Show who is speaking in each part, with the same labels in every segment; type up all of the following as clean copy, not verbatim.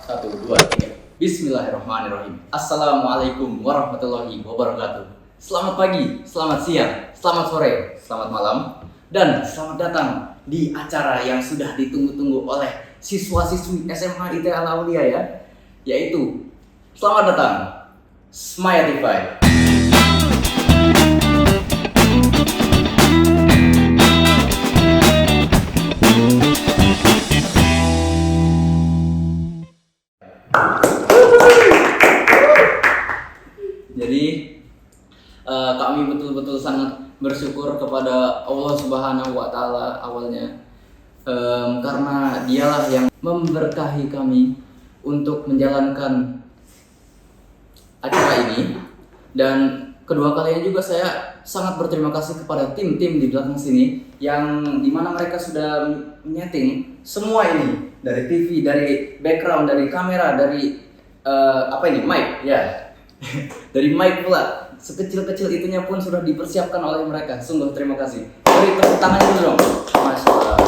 Speaker 1: Satu, dua, tiga. Bismillahirrahmanirrahim. Assalamualaikum warahmatullahi wabarakatuh. Selamat pagi, selamat siang, selamat sore, selamat malam, dan selamat datang di acara yang sudah ditunggu-tunggu oleh siswa-siswi SMA ITE Al Aulia ya, yaitu selamat datang Smayatify. Jadi kami betul-betul sangat bersyukur kepada Allah Subhanahu wa Ta'ala awalnya, karena Dialah yang memberkahi kami untuk menjalankan acara ini. Dan kedua kalinya juga saya sangat berterima kasih kepada tim-tim di belakang sini yang dimana mereka sudah menyeting semua ini, dari TV, dari background, dari kamera, dari mic ya. Dari mic pula, sekecil-kecil itunya pun sudah dipersiapkan oleh mereka. Sungguh terima kasih. Beri tepuk tangan dulu dong. Masya Allah.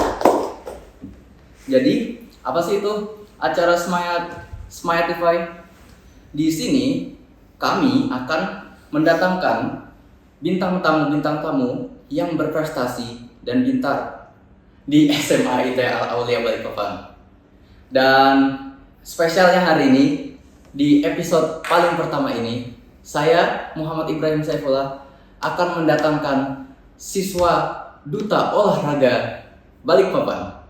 Speaker 1: Jadi, apa sih itu acara Smayatify? Di sini kami akan mendatangkan bintang tamu yang berprestasi dan pintar di SMA ITE Al Aulia Balikpapan. Dan spesialnya hari ini, di episode paling pertama ini, saya Muhammad Ibrahim Saifullah akan mendatangkan siswa Duta Olahraga Balikpapan.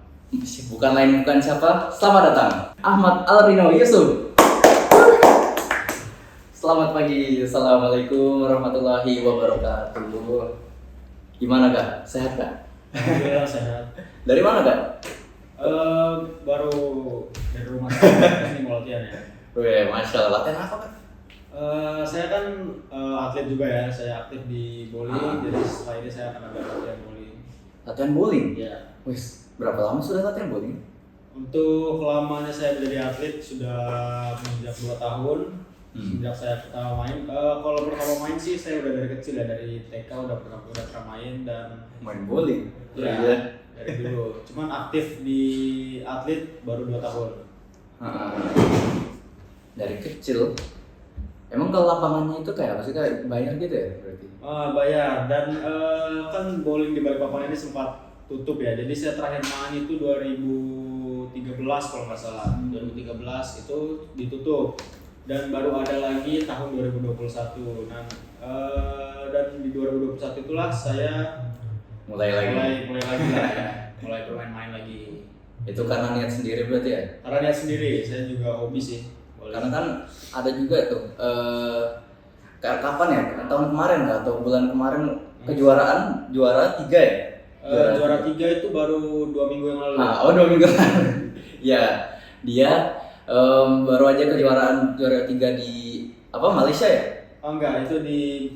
Speaker 1: Bukan lain bukan siapa, selamat datang Ahmad Alrino Yusuf. Selamat pagi, assalamualaikum warahmatullahi wabarakatuh. Gimana kak, sehat kak?
Speaker 2: Alhamdulillah sehat.
Speaker 1: Dari mana kak?
Speaker 2: Baru dari rumah ini mau latihan ya.
Speaker 1: Wih, masya Allah. Latihan apa kak?
Speaker 2: Saya kan atlet juga ya. Saya aktif di bowling. Jadi setelah ini saya akan ada latihan bowling.
Speaker 1: Latihan bowling?
Speaker 2: Ya.
Speaker 1: Wih, berapa lama sudah latihan bowling?
Speaker 2: Untuk lamanya saya menjadi atlet sudah menginjak 2 tahun. Sejak saya pertama main. Kalau pertama main sih saya udah dari kecil ya, dari TK udah pernah main dan
Speaker 1: main bowling.
Speaker 2: Ya, dari dulu. Cuman aktif di atlet baru 2 tahun.
Speaker 1: Dari kecil. Emang kalau lapangannya itu kayak apa sih, kayak bayar gitu ya berarti?
Speaker 2: Bayar, dan kan bowling di Balikpapan ini sempat tutup ya. Jadi saya terakhir main itu 2013 kalau nggak salah. 2013 itu ditutup dan baru ada lagi tahun 2021. Dan di 2021 itulah saya mulai lagi lah ya. Mulai bermain-main lagi.
Speaker 1: Itu karena niat sendiri berarti ya?
Speaker 2: Karena niat sendiri, saya juga hobi sih.
Speaker 1: Karena kan ada juga tuh kapan ya, tahun kemarin atau bulan kemarin kejuaraan juara 3 ya?
Speaker 2: Juara 3 itu baru 2 minggu yang lalu.
Speaker 1: 2 minggu lalu. Ya, dia baru aja kejuaraan juara 3 di Malaysia ya?
Speaker 2: Enggak, itu di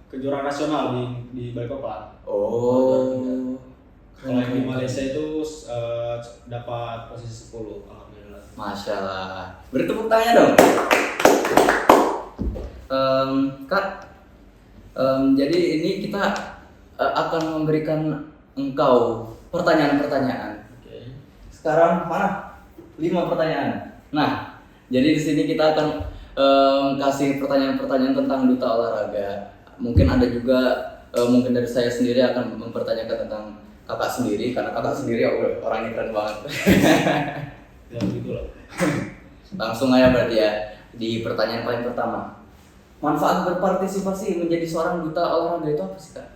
Speaker 2: kejuaraan nasional di Balikpapan. Kalau yang di Malaysia itu dapat posisi 10, alhamdulillah.
Speaker 1: Masya Allah. Beri tepuk tangannya dong. Kak, jadi ini kita akan memberikan engkau pertanyaan-pertanyaan.
Speaker 2: Oke.
Speaker 1: Sekarang mana? 5 pertanyaan. Nah, jadi di sini kita akan kasih pertanyaan-pertanyaan tentang duta olahraga. Mungkin ada juga mungkin dari saya sendiri akan mempertanyakan tentang kakak sendiri, karena kakak sendiri orangnya keren banget.
Speaker 2: Ya gitu loh.
Speaker 1: Langsung aja berarti ya di pertanyaan paling pertama. Manfaat berpartisipasi menjadi seorang duta olahraga itu apa sih kak?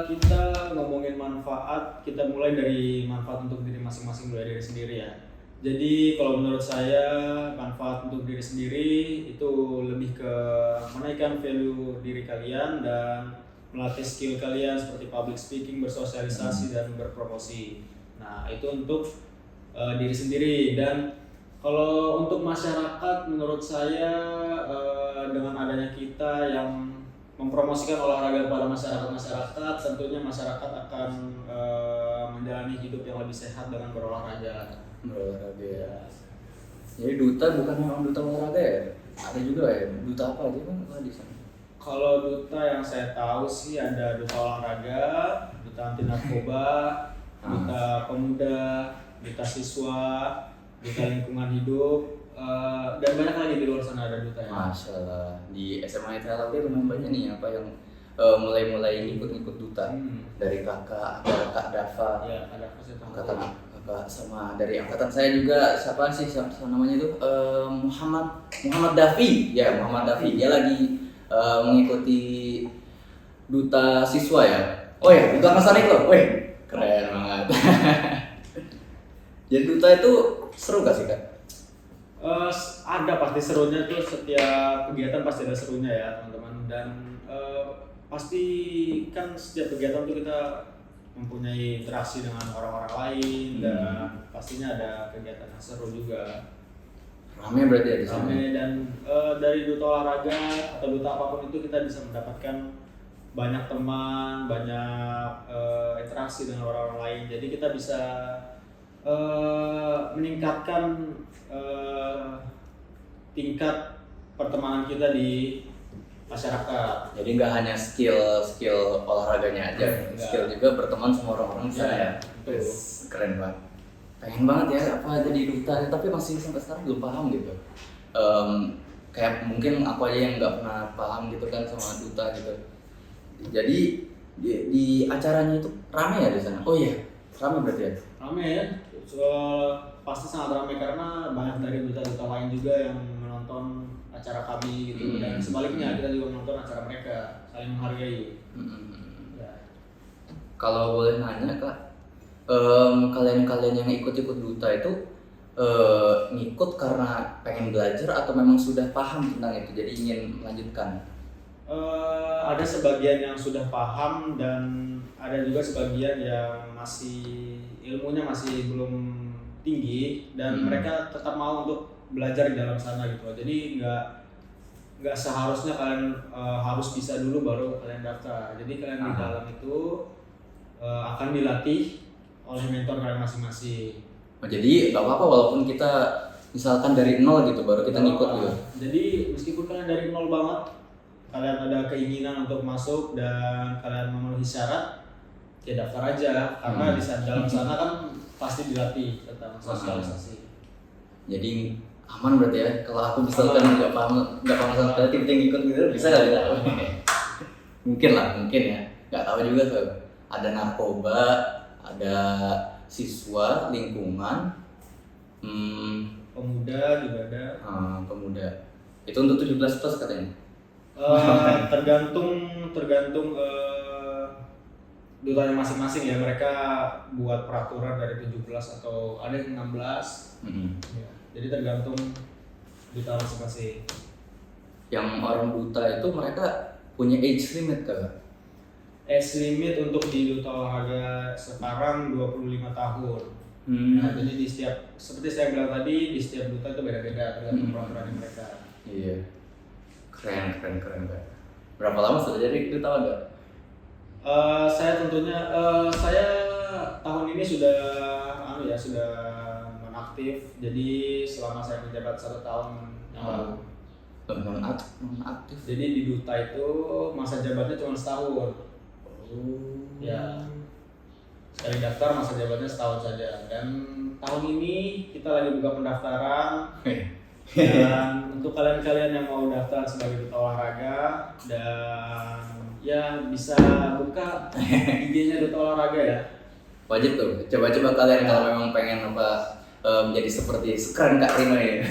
Speaker 2: Kita ngomongin manfaat, kita mulai dari manfaat untuk diri masing-masing, mulai dari sendiri ya. Jadi kalau menurut saya manfaat untuk diri sendiri itu lebih ke menaikkan value diri kalian dan melatih skill kalian seperti public speaking, bersosialisasi dan berpromosi. Nah itu untuk diri sendiri. Dan kalau untuk masyarakat, menurut saya dengan adanya kita yang mempromosikan olahraga kepada masyarakat, tentunya masyarakat akan menjalani hidup yang lebih sehat dengan berolahraga.
Speaker 1: Berolahraga ya. Jadi duta bukan memang duta olahraga ya? Ada juga ya, duta apa aja kan di sana?
Speaker 2: Kalau duta yang saya tahu sih ada duta olahraga, duta anti narkoba, duta pemuda, duta siswa, duta lingkungan hidup, dan banyak lagi di luar sana ada duta ya.
Speaker 1: Masya Allah, di SMA ITL lumayan banyak nih apa yang mulai ngikut-ngikut duta. Dari kakak, ada Kak Dava,
Speaker 2: Ya, ada fasilitas
Speaker 1: angkatan kakak, sama dari angkatan saya juga siapa sih namanya itu Muhammad Dafi, ya Muhammad Dafi, dia lagi mengikuti duta siswa ya. Oh ya, duta angkatan itu, wih keren banget. Jadi duta itu seru gak sih Kak?
Speaker 2: Ada pasti serunya tuh, setiap kegiatan pasti ada serunya ya teman-teman, dan pasti kan setiap kegiatan tuh kita mempunyai interaksi dengan orang-orang lain dan pastinya ada kegiatan yang seru juga.
Speaker 1: Rame berarti ya di sana.
Speaker 2: Rame, dan dari duta olahraga atau duta apapun itu kita bisa mendapatkan banyak teman, banyak interaksi dengan orang-orang lain. Jadi kita bisa meningkatkan tingkat pertemanan kita di masyarakat.
Speaker 1: Jadi nggak hanya skill olahraganya aja, skill juga berteman sama orang-orang di sana ya. Keren banget. Pengen banget ya apa jadi duta, tapi masih sampai sekarang belum paham gitu. Kayak mungkin aku aja yang nggak pernah paham gitu kan sama duta gitu. Jadi di acaranya itu rame ya di sana. Oh iya, rame berarti ya.
Speaker 2: Rame ya. Pasti sangat ramai karena banyak dari duta-duta lain juga yang menonton acara kami gitu, dan sebaliknya kita juga menonton acara mereka, saling menghargai. Ya.
Speaker 1: Kalau boleh nanya Kak, kalian-kalian yang ikut-ikut duta itu ngikut karena pengen belajar atau memang sudah paham tentang itu jadi ingin melanjutkan?
Speaker 2: Ada sebagian yang sudah paham dan ada juga sebagian yang ilmunya masih belum tinggi dan mereka tetap mau untuk belajar di dalam sana gitu. Jadi nggak seharusnya kalian harus bisa dulu baru kalian daftar. Jadi kalian di dalam itu akan dilatih oleh mentor kalian masing-masing.
Speaker 1: Oh, jadi nggak apa-apa walaupun kita misalkan dari nol gitu baru kita ngikut gitu.
Speaker 2: Jadi meskipun kalian dari nol banget, kalian ada keinginan untuk masuk dan kalian memenuhi syarat, ya daftar aja, karena di dalam sana kan pasti dilatih tentang sosialisasi.
Speaker 1: Jadi aman berarti ya, kalau aku misalkan nggak paham sama sekali tiba-tiba ngikut gitu bisa nggak kita? Mungkin ya, nggak tahu juga tuh. Ada narkoba, ada siswa lingkungan,
Speaker 2: pemuda juga ada.
Speaker 1: Pemuda itu untuk 17 plus katanya.
Speaker 2: Tergantung dutanya masing-masing ya, mereka buat peraturan dari 17 atau ada yang 16. Ya, jadi tergantung duta masing-masing. Yang
Speaker 1: orang duta itu mereka punya age limit kan?
Speaker 2: Age limit untuk di duta olahraga sekarang 25 tahun. Nah, jadi di setiap, seperti saya bilang tadi, di setiap duta itu beda-beda tergantung peraturan mereka.
Speaker 1: Iya. Keren. Berapa lama sudah jadi duta olahraga?
Speaker 2: Saya tentunya saya tahun ini sudah nonaktif. Jadi selama saya menjabat 1 tahun yang lalu.
Speaker 1: Nonaktif.
Speaker 2: Jadi di duta itu masa jabatnya cuma setahun. Ya. Sekali daftar masa jabatnya setahun saja. Dan tahun ini kita lagi buka pendaftaran. Dan untuk kalian-kalian yang mau daftar sebagai duta olahraga dan ya bisa buka IG-nya duta olahraga ya.
Speaker 1: Wajib tuh, coba-coba kalian kalau memang pengen menjadi seperti sekeren Kak Rino ya.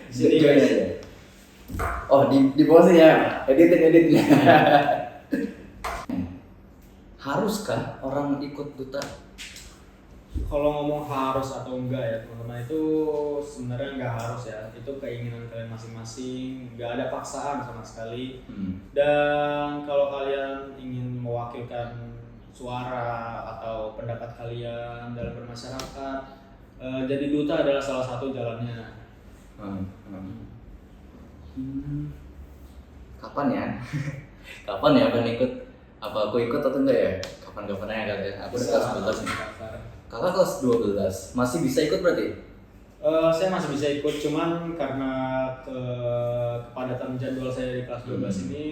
Speaker 2: Sini guys.
Speaker 1: Oh di bawah sih ya, edit. Haruskah orang ikut duta?
Speaker 2: Kalau ngomong harus atau enggak ya teman-teman, itu sebenarnya nggak harus ya, itu keinginan kalian masing-masing, nggak ada paksaan sama sekali. Dan kalau kalian ingin mewakilkan suara atau pendapat kalian dalam bermasyarakat, jadi duta adalah salah satu jalannya.
Speaker 1: Kapan ya akan ikut? Apa aku ikut atau enggak ya? Kapan-kapan aja kali ya. Aku udah kelas 12 nih. Kakak kelas 12, masih bisa ikut berarti?
Speaker 2: Saya masih bisa ikut, cuman karena kepadatan jadwal saya di kelas 12 ini,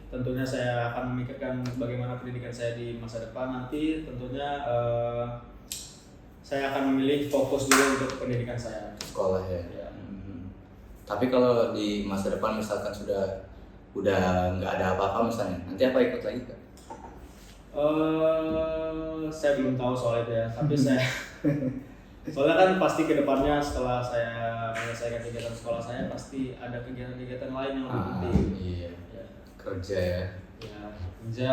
Speaker 2: tentunya saya akan memikirkan bagaimana pendidikan saya di masa depan nanti. Tentunya saya akan memilih fokus dulu untuk pendidikan saya.
Speaker 1: Sekolah ya.
Speaker 2: Ya.
Speaker 1: Tapi kalau di masa depan misalkan udah nggak ada apa-apa misalnya, nanti apa ikut lagi Kak?
Speaker 2: Saya belum tahu soal itu ya, tapi saya soalnya kan pasti kedepannya setelah saya menyelesaikan kegiatan sekolah saya pasti ada kegiatan-kegiatan lain yang lebih penting.
Speaker 1: Iya.
Speaker 2: Ya,
Speaker 1: Kerja ya.
Speaker 2: ya kerja.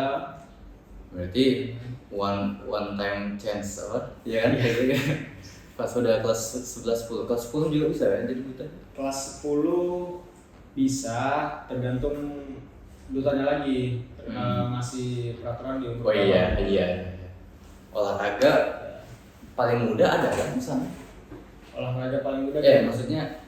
Speaker 1: Berarti one time chance apa? Iya kan kayak gitu kan. Pas udah kelas 11 10. Kelas 10 juga bisa ya jadi duta?
Speaker 2: Kelas 10 bisa, tergantung dutanya lagi ngasih peraturan di umur
Speaker 1: Oh iya,
Speaker 2: berapa.
Speaker 1: iya. Olahraga paling muda ada kan misalnya?
Speaker 2: Olahraga paling muda.
Speaker 1: Maksudnya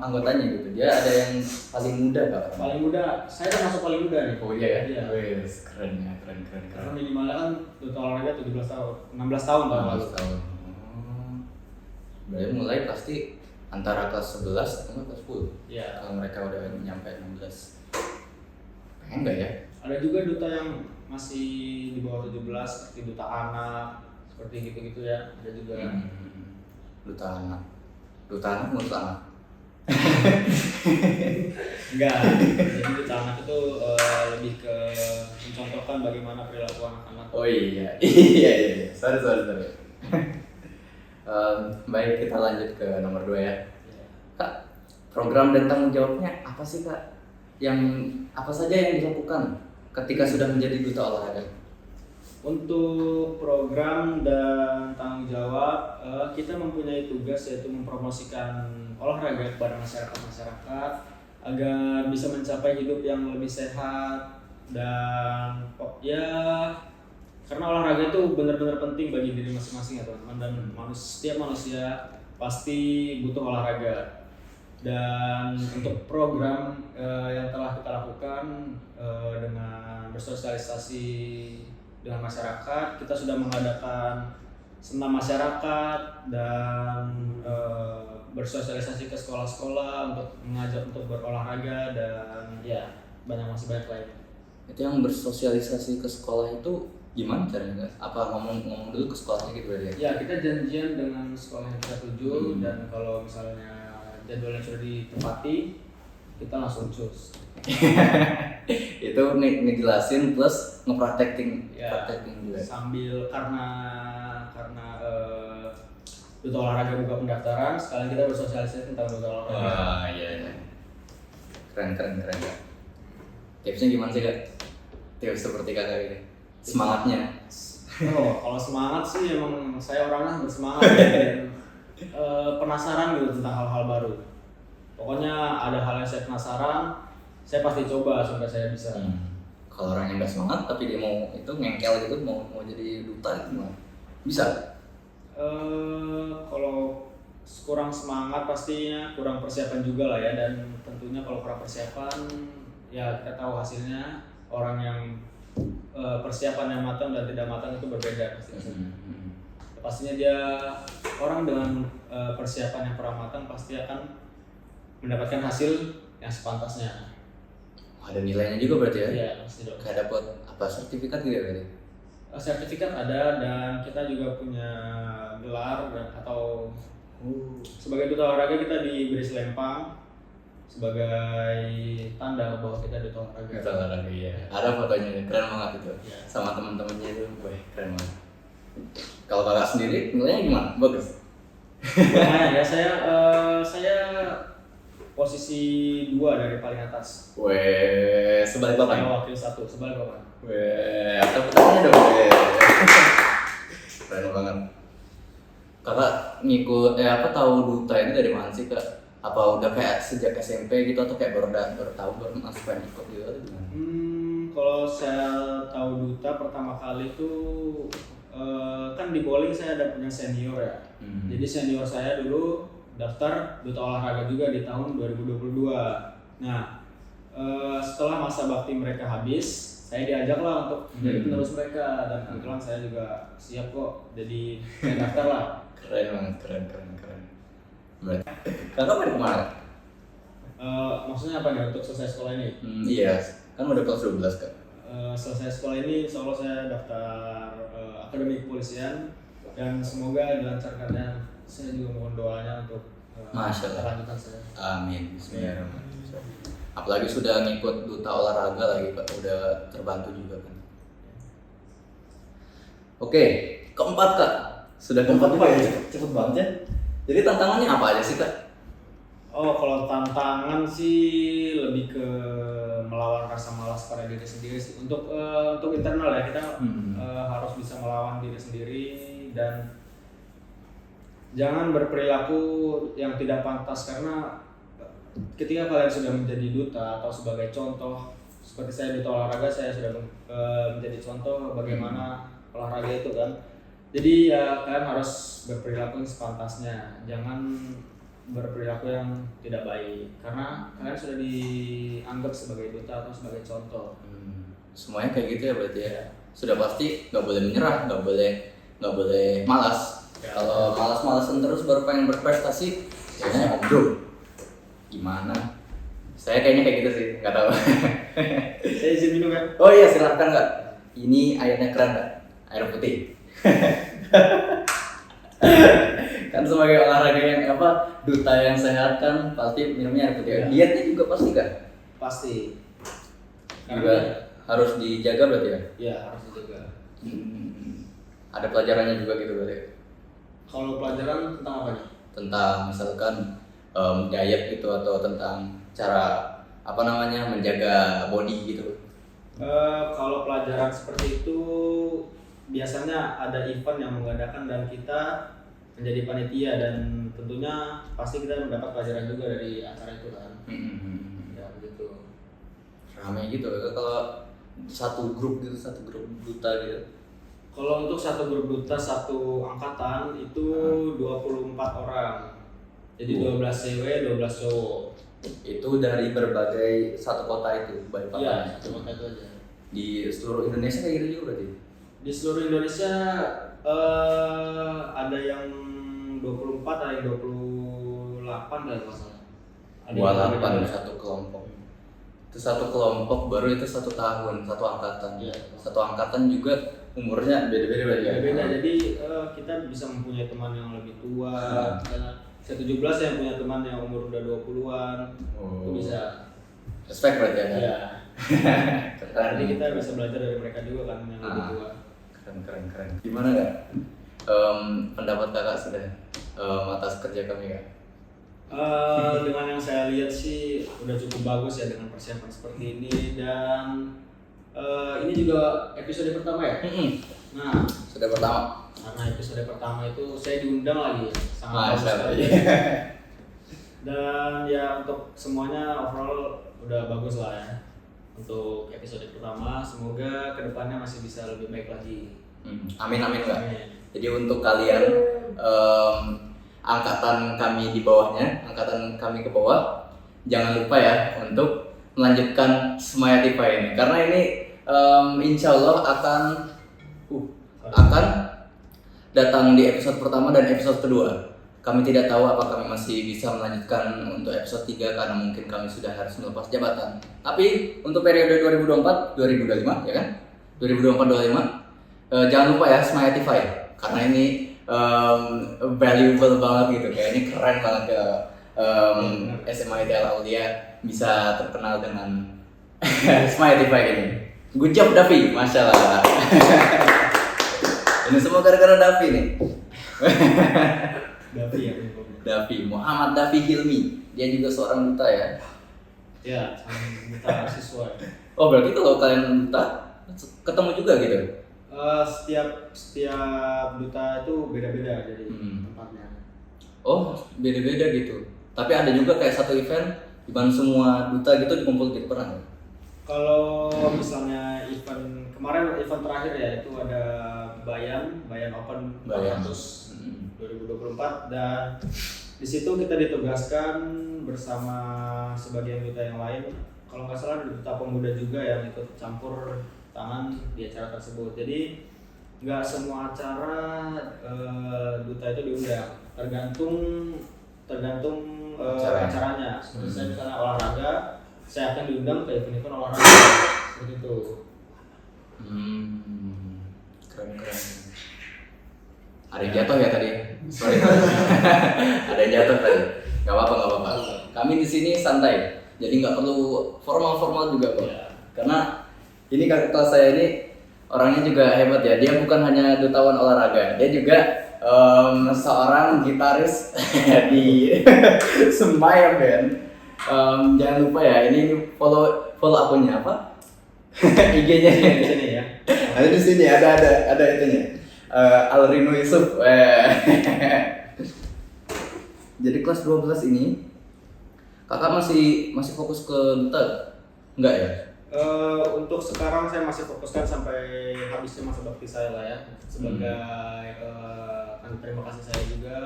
Speaker 1: anggotanya gitu. Dia ada yang paling muda Kak?
Speaker 2: Paling muda, saya termasuk paling muda nih.
Speaker 1: Oh iya ya?
Speaker 2: Iya.
Speaker 1: Wes, keren ya, keren.
Speaker 2: Karena minimalnya kan duta olahraga 17 tahun, 16 tahun tahun lalu.
Speaker 1: 16 tahun. Berarti mulai pasti antara kelas 11 atau kelas 10.
Speaker 2: Iya.
Speaker 1: Kalau mereka udah nyampe 16. Pengen nggak ya?
Speaker 2: Ada juga duta yang masih di bawah 17 seperti duta anak, seperti gitu-gitu ya. Ada juga.
Speaker 1: Duta anak ngurus anak.
Speaker 2: Enggak. Jadi duta anak itu lebih ke mencontohkan bagaimana perilaku anak-anak.
Speaker 1: Oh iya. Sorry. Baik, kita lanjut ke nomor 2 ya. Kak, program dan tanggung jawabnya apa sih Kak? Yang apa saja yang dilakukan ketika sudah menjadi duta olahraga?
Speaker 2: Untuk program dan tanggung jawab, kita mempunyai tugas yaitu mempromosikan olahraga kepada masyarakat agar bisa mencapai hidup yang lebih sehat dan ya karena olahraga itu benar-benar penting bagi diri masing-masing ya teman-teman, dan setiap manusia pasti butuh olahraga. Dan untuk program yang telah kita lakukan dengan bersosialisasi dengan masyarakat, kita sudah mengadakan senam masyarakat dan bersosialisasi ke sekolah-sekolah untuk mengajak untuk berolahraga dan ya masih banyak lainnya.
Speaker 1: Itu yang bersosialisasi ke sekolah itu gimana caranya Kak? Apa ngomong dulu ke sekolahnya gitu ya?
Speaker 2: Ya, kita janjian dengan sekolah yang kita tuju dan kalau misalnya jadwalnya sudah ditepati, kita langsung cus.
Speaker 1: Itu ngejelasin plus ngepraktekin
Speaker 2: Ya,
Speaker 1: juga.
Speaker 2: sambil karena duta olahraga buka pendaftaran, sekalian kita bersosialisasi tentang duta olahraga.
Speaker 1: Iya. Keren Kak. Tipsnya gimana sih Kak? Tips seperti Kakak ini? Semangatnya?
Speaker 2: Kalau semangat sih emang saya orangnya bersemangat dan penasaran gitu tentang hal-hal baru. Pokoknya ada hal yang saya penasaran, saya pasti coba sampai saya bisa.
Speaker 1: Kalau orang yang nggak semangat tapi dia mau itu ngengkel gitu mau jadi duta gitu bisa?
Speaker 2: Kalau kurang semangat pastinya kurang persiapan juga lah ya, dan tentunya kalau kurang persiapan ya kita tahu hasilnya. Orang yang persiapannya matang dan tidak matang itu berbeda pastinya. Pastinya dia orang dengan persiapan yang kurang matang pasti akan mendapatkan hasil yang sepantasnya.
Speaker 1: Ada nilainya juga berarti ya?
Speaker 2: Iya, pasti dong.
Speaker 1: Kayak dapat apa sertifikat gitu ya berarti?
Speaker 2: Sertifikat ada, dan kita juga punya gelar atau sebagai duta olahraga kita diberi selempang sebagai tanda bahwa kita duta olahraga.
Speaker 1: Duta olahraga iya. Ada fotonya, keren banget itu.
Speaker 2: Ya.
Speaker 1: Sama teman-temannya itu, wah keren banget. Kalau Kakak sendiri nilainya gimana? Bagus.
Speaker 2: Lumayan ya, saya posisi 2 dari paling atas.
Speaker 1: Weh, sebalik
Speaker 2: Saya
Speaker 1: papan.
Speaker 2: wakil 1, sebalik papan.
Speaker 1: Weh, tepuk tangannya dong. Weh. Keren banget. Kakak ngikut, tahu duta ini dari mana sih Kak? Apa udah kayak sejak SMP gitu atau kayak baru tahu baru masuk pengen ikut gitu atau gimana?
Speaker 2: Kalau saya tahu duta pertama kali tuh kan di bowling saya ada punya senior ya. Jadi senior saya dulu daftar duta olahraga juga di tahun 2022. Nah, setelah masa bakti mereka habis, saya diajak lah untuk menjadi penerus mereka, dan kebetulan saya juga siap kok. Jadi saya daftar lah.
Speaker 1: Keren banget, keren. Berarti Kakak pada kemana?
Speaker 2: Maksudnya apa nih untuk selesai sekolah ini?
Speaker 1: Iya, kan udah kelas 12 Kak.
Speaker 2: Selesai sekolah ini, insya Allah saya daftar Akademi Kepolisian dan semoga dilancarkannya. Saya juga mohon doanya untuk
Speaker 1: Masya Allah.
Speaker 2: kelanjutan saya.
Speaker 1: Amin. Bismillahirrahmanirrahim. Apalagi sudah ngikut duta olahraga lagi Pak, udah terbantu juga kan. Oke, keempat Kak. Sudah keempat juga ya? Cepet banget ya. Jadi tantangannya apa aja sih Kak?
Speaker 2: Oh, kalau tantangan sih lebih ke melawan rasa malas pada diri sendiri sih. Untuk internal ya, kita harus bisa melawan diri sendiri dan jangan berperilaku yang tidak pantas, karena ketika kalian sudah menjadi duta atau sebagai contoh, seperti saya duta olahraga, saya sudah menjadi contoh bagaimana olahraga itu kan. Jadi ya kalian harus berperilaku sepantasnya, jangan berperilaku yang tidak baik, karena kalian sudah dianggap sebagai duta atau sebagai contoh.
Speaker 1: Semuanya kayak gitu ya berarti ya. Sudah pasti nggak boleh menyerah, nggak boleh malas.
Speaker 2: Ya.
Speaker 1: Kalau malas-malasan terus baru pengen berprestasi, kayaknya omdo. Gimana? Saya kayaknya kayak gitu sih, nggak tahu.
Speaker 2: Saya izin minum ya.
Speaker 1: Oh iya silahkan Kak. Ini airnya keren Kak, air putih. Kan sebagai olahraga yang duta yang sehat kan pasti minumnya air putih.
Speaker 2: Ya.
Speaker 1: Dietnya juga pasti kan?
Speaker 2: Pasti.
Speaker 1: Juga harus dijaga berarti ya?
Speaker 2: Ya harus dijaga.
Speaker 1: Ada pelajarannya juga gitu berarti?
Speaker 2: Kalau pelajaran tentang apa nih?
Speaker 1: Tentang misalkan diet gitu atau tentang cara menjaga body gitu.
Speaker 2: Kalau pelajaran seperti itu biasanya ada event yang mengadakan dan kita menjadi panitia, dan tentunya pasti kita mendapat pelajaran juga dari acara itu kan. Ya begitu.
Speaker 1: Ramai gitu kalau satu grup duta gitu.
Speaker 2: Kalau untuk satu grup duta satu angkatan itu 24 orang. Jadi 12 cewek, 12 cowok.
Speaker 1: Itu dari berbagai satu kota itu,
Speaker 2: Iya, satu kota itu aja.
Speaker 1: Di seluruh Indonesia kayak gitu juga berarti?
Speaker 2: Di seluruh Indonesia ada yang 24, ada yang 28 dan masalah. Ada yang
Speaker 1: 28 satu kelompok. Itu satu kelompok baru itu 1 tahun, satu angkatan.
Speaker 2: Iya.
Speaker 1: Satu angkatan juga umurnya beda-beda berarti ya?
Speaker 2: Beda-beda. Jadi kita bisa mempunyai teman yang lebih tua. Saya 17 yang punya teman yang umur udah 20-an. Itu bisa.
Speaker 1: Respect berarti ya?
Speaker 2: Iya.
Speaker 1: Keren.
Speaker 2: Jadi kita bisa belajar dari mereka juga kan yang lebih tua.
Speaker 1: Keren. Gimana Kak? Pendapat Kakak sudah atas kerja kami Kak?
Speaker 2: Dengan yang saya lihat sih udah cukup bagus ya dengan persiapan seperti ini, dan ini juga episode pertama ya. Nah,
Speaker 1: Sudah pertama.
Speaker 2: karena episode pertama itu saya diundang lagi, sangat bagus
Speaker 1: Masa
Speaker 2: sekali. Dan ya untuk semuanya overall udah bagus lah ya untuk episode pertama. Semoga kedepannya masih bisa lebih baik lagi.
Speaker 1: Amin Kak.
Speaker 2: Amin.
Speaker 1: Jadi untuk kalian angkatan kami di bawahnya, angkatan kami ke bawah, jangan lupa ya untuk melanjutkan Semayativa ini, karena ini insya Allah akan datang di episode pertama dan episode kedua. Kami tidak tahu apakah kami masih bisa melanjutkan untuk episode 3 karena mungkin kami sudah harus melepas jabatan. Tapi untuk periode 2024-2025 ya kan? 2024-2025 jangan lupa ya Semayativa ya, karena ini valuable banget gitu, kayak ini keren banget ya. SMA ITL Aulia bisa terkenal dengan Semayativa ini. Good job Davi, Masya Allah. Ini semua gara-gara Davi nih.
Speaker 2: Davi ya.
Speaker 1: Davi, Muhammad Davi Hilmi, dia juga seorang duta ya.
Speaker 2: Ya, kita siswa.
Speaker 1: Oh berarti kalau kalian duta ketemu juga gitu?
Speaker 2: Setiap duta itu beda-beda jadi tempatnya.
Speaker 1: Oh beda-beda gitu. Tapi ada juga kayak satu event di mana semua duta gitu dikumpul gitu, pernah nggak?
Speaker 2: Kalau misalnya event kemarin, event terakhir ya itu ada Bayan Open 400 2024, dan di situ kita ditugaskan bersama sebagian duta yang lain. Kalau nggak salah ada duta pemuda juga yang ikut campur tangan di acara tersebut. Jadi nggak semua acara duta itu diundang, tergantung acaranya. Seperti saya misalnya olahraga, saya akan diundang ke event-event olahraga seperti itu.
Speaker 1: Keren. Ada yang jatuh ya tadi. Sorry. Ada yang jatuh tadi. Gak apa-apa. Kami di sini santai. Jadi nggak perlu formal juga kok. Karena ini kakak kelas saya ini orangnya juga hebat ya. Dia bukan hanya dutawan olahraga, dia juga seorang gitaris di Semaya Band. Jangan lupa ya, ini follow akunnya apa? IG-nya
Speaker 2: Di sini ya.
Speaker 1: ada di sini ada itunya. Alrino Yusuf. Jadi kelas 12 ini kakak masih fokus ke duta? Enggak ya?
Speaker 2: Untuk sekarang saya masih fokuskan sampai habisnya masa bakti saya lah ya, sebagai terima kasih saya juga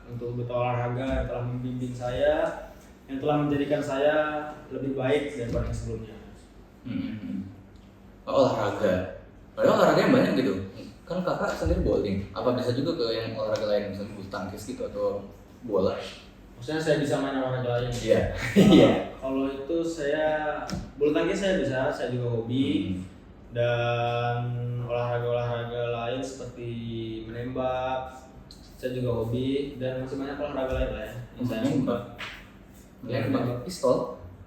Speaker 2: untuk duta olahraga yang telah membimbing saya, yang telah menjadikan saya lebih baik daripada yang sebelumnya.
Speaker 1: Olahraga. Padahal olahraga yang banyak gitu. Kan kakak sendiri bowling. Apa bisa juga ke yang olahraga lain, misalnya bulu tangkis gitu atau bola?
Speaker 2: Maksudnya saya bisa main olahraga lain.
Speaker 1: Iya.
Speaker 2: Kalau itu saya bulu tangkis saya bisa, saya juga hobi. Dan olahraga lain seperti menembak, saya juga hobi, dan masih banyak olahraga lain lah ya. Yang saya suka.
Speaker 1: Menembak pistol?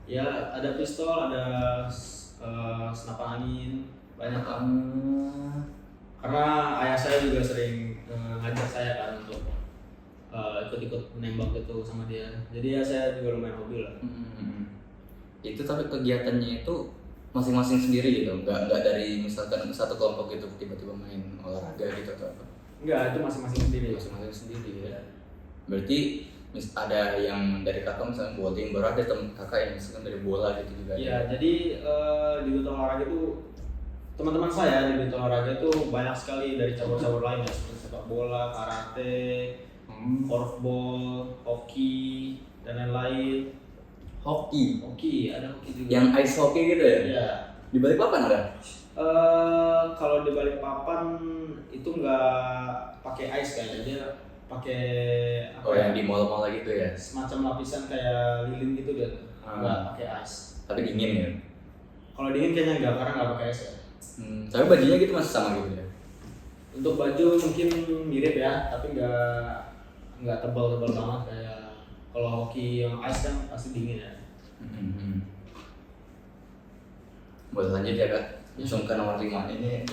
Speaker 2: Ya, ada pistol, ada senapan angin, banyak kan. Karena ayah saya juga sering ngajak saya kan untuk ikut-ikut menembak gitu sama dia. Jadi ya saya juga lumayan hobi lah.
Speaker 1: Itu tapi kegiatannya itu masing-masing sendiri gitu, nggak dari misalkan satu kelompok gitu tiba-tiba main olahraga gitu atau apa?
Speaker 2: Enggak, itu masing-masing sendiri.
Speaker 1: Masing-masing sendiri ya. Berarti ada yang dari kakak misalnya bowling, baru ada temen kakak yang misalkan dari bola gitu juga.
Speaker 2: Iya, jadi di duta olahraga itu teman-teman saya di duta olahraga itu banyak sekali dari cabur-cabur lain ya, seperti sepak bola, karate, korfball, hoki, dan lain-lain.
Speaker 1: Hoki
Speaker 2: Ada hoki juga.
Speaker 1: yang ice hockey gitu ya?
Speaker 2: Iya.
Speaker 1: Di Balikpapan ada?
Speaker 2: Kalau di Balikpapan itu nggak pakai ice kayaknya, dia pakai
Speaker 1: yang di mall-mall gitu ya?
Speaker 2: semacam lapisan kayak lilin gitu dia, nggak pakai ice.
Speaker 1: Tapi dingin ya?
Speaker 2: Kalau dingin kayaknya nggak, karena nggak pakai ice ya.
Speaker 1: Tapi bajunya gitu masih sama gitu ya?
Speaker 2: Untuk baju mungkin mirip ya, tapi nggak tebal-tebal banget kayak kalau hoki yang ice kan pasti dingin ya.
Speaker 1: Boleh lanjut ya kak? Langsung ke nomor 5 ini.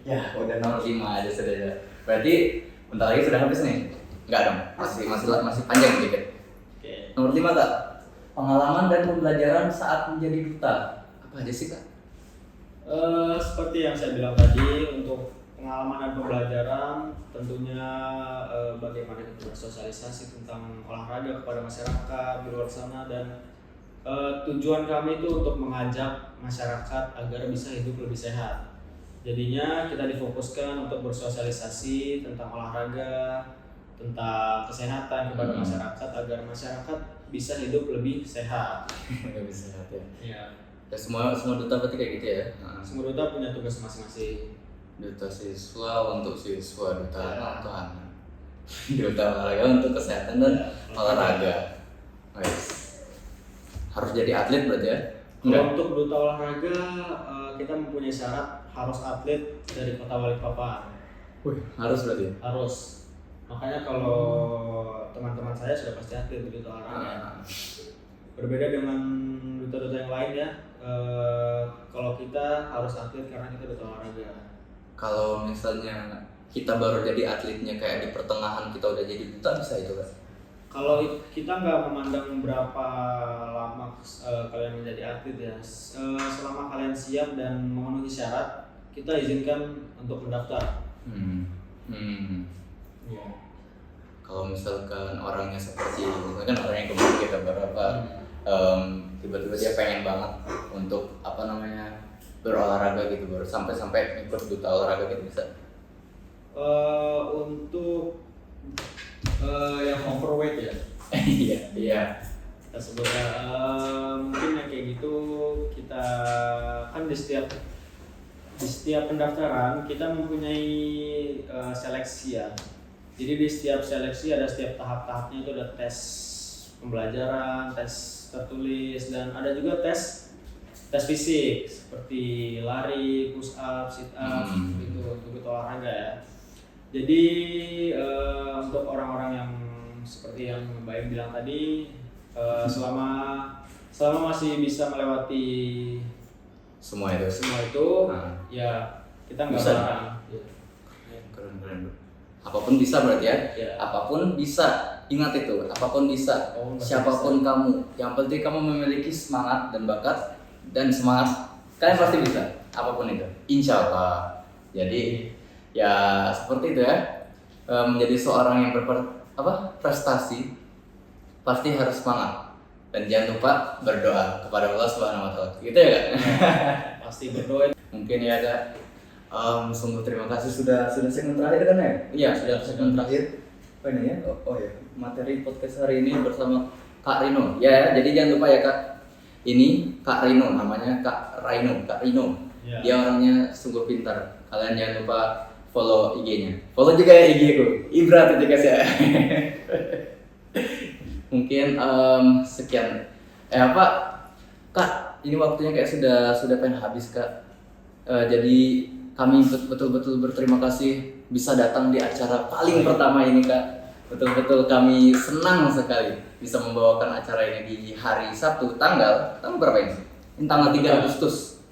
Speaker 2: Ya.
Speaker 1: Udah nomor 5 aja sudah ya. Berarti bentar lagi sudah habis nih? Enggak dong? Masih panjang dikit.
Speaker 2: Oke.
Speaker 1: Nomor 5 kak, pengalaman dan pembelajaran saat menjadi duta. Apa aja sih kak?
Speaker 2: Seperti yang saya bilang tadi, untuk pengalaman dan pembelajaran tentunya bagaimana kita bersosialisasi tentang olahraga kepada masyarakat di luar sana, dan tujuan kami itu untuk mengajak masyarakat agar bisa hidup lebih sehat. Jadinya kita difokuskan untuk bersosialisasi tentang olahraga, tentang kesehatan kepada masyarakat agar masyarakat bisa hidup lebih sehat.
Speaker 1: Lebih sehat ya.
Speaker 2: Iya.
Speaker 1: Ya semua duta berarti kayak gitu ya?
Speaker 2: Semua duta punya tugas masing-masing.
Speaker 1: Duta siswa untuk siswa, duta anak untuk anak. Duta olahraga untuk kesehatan dan olahraga. Harus jadi atlet berarti ya?
Speaker 2: Kalau untuk duta olahraga kita mempunyai syarat harus atlet dari Kota Balikpapan.
Speaker 1: Harus berarti?
Speaker 2: Harus. Makanya kalau teman-teman saya sudah pasti atlet di duta olahraga. Berbeda dengan duta-duta yang lain ya. Kalau kita harus atlet karena kita duta olahraga.
Speaker 1: Kalau misalnya kita baru jadi atletnya kayak di pertengahan kita udah jadi duta, bisa itu kan?
Speaker 2: Kalau kita nggak memandang berapa lama kalian menjadi atlet ya, selama kalian siap dan memenuhi syarat, kita izinkan untuk mendaftar.
Speaker 1: Ya. Kalau misalkan orangnya seperti, misalkan orang yang kemarin kita berapa, tiba-tiba dia pengen banget untuk berolahraga gitu, baru sampai ikut duta olahraga gitu bisa?
Speaker 2: Untuk yang overweight ya.
Speaker 1: Iya.
Speaker 2: Kita sebutnya mungkin yang kayak gitu, kita kan di setiap pendaftaran kita mempunyai seleksi ya. Jadi di setiap seleksi ada setiap tahap-tahapnya, itu ada tes pembelajaran, tes tertulis, dan ada juga tes fisik seperti lari, push up, sit up, itu untuk olahraga ya. Jadi untuk orang-orang yang seperti yang Mbak Im bilang tadi, selama masih bisa melewati
Speaker 1: Semua itu. Nah.
Speaker 2: ya kita nggak
Speaker 1: Bisa.
Speaker 2: melarang.
Speaker 1: Keren. Apapun bisa berarti ya.
Speaker 2: Ya.
Speaker 1: Apapun bisa. Ingat itu, apapun bisa.
Speaker 2: Apapun pasti
Speaker 1: Siapapun kamu, yang penting kamu memiliki semangat dan bakat dan semangat, kalian pasti bisa. Apapun itu, insya Allah. Jadi ya seperti itu ya. Menjadi seorang yang prestasi pasti harus semangat dan jangan lupa berdoa kepada Allah Subhanahu Wa Taala. Gitu ya kak?
Speaker 2: Pasti berdoa.
Speaker 1: Mungkin ya kak. Sungguh terima kasih sudah segmen terakhir kan ya? Iya sudah segmen terakhir. Oh ini ya? Oh ya, materi podcast hari ini bersama Kak Rino. Ya, jadi jangan lupa ya Kak. Ini Kak Rino, namanya Kak Rino.
Speaker 2: Ya.
Speaker 1: Dia orangnya sungguh pintar. Kalian jangan lupa follow IG-nya. Follow juga ya IG ku. Ibra itu guys ya. Mungkin sekian. Kak, ini waktunya kayak sudah pengen habis Kak. Jadi kami betul-betul berterima kasih bisa datang di acara paling pertama ini Kak. Betul-betul kami senang sekali bisa membawakan acara ini di hari Sabtu tanggal berapa ini? Ini tanggal 3 Agustus.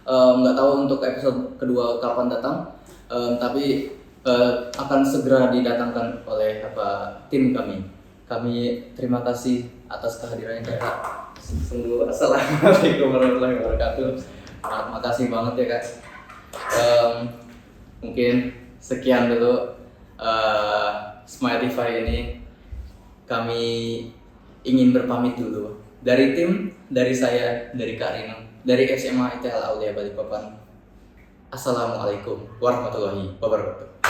Speaker 1: Nggak tahu untuk episode kedua kapan datang, tapi akan segera didatangkan oleh tim kami. Kami terima kasih atas kehadirannya Kak. Sungguh assalamualaikum warahmatullahi wabarakatuh. Makasih banget ya Kak. Mungkin sekian dulu Smiletify ini. Kami ingin berpamit dulu dari tim, dari saya, dari Kak Rino, dari SMA ITL Aulia Balikpapan. Assalamualaikum warahmatullahi wabarakatuh.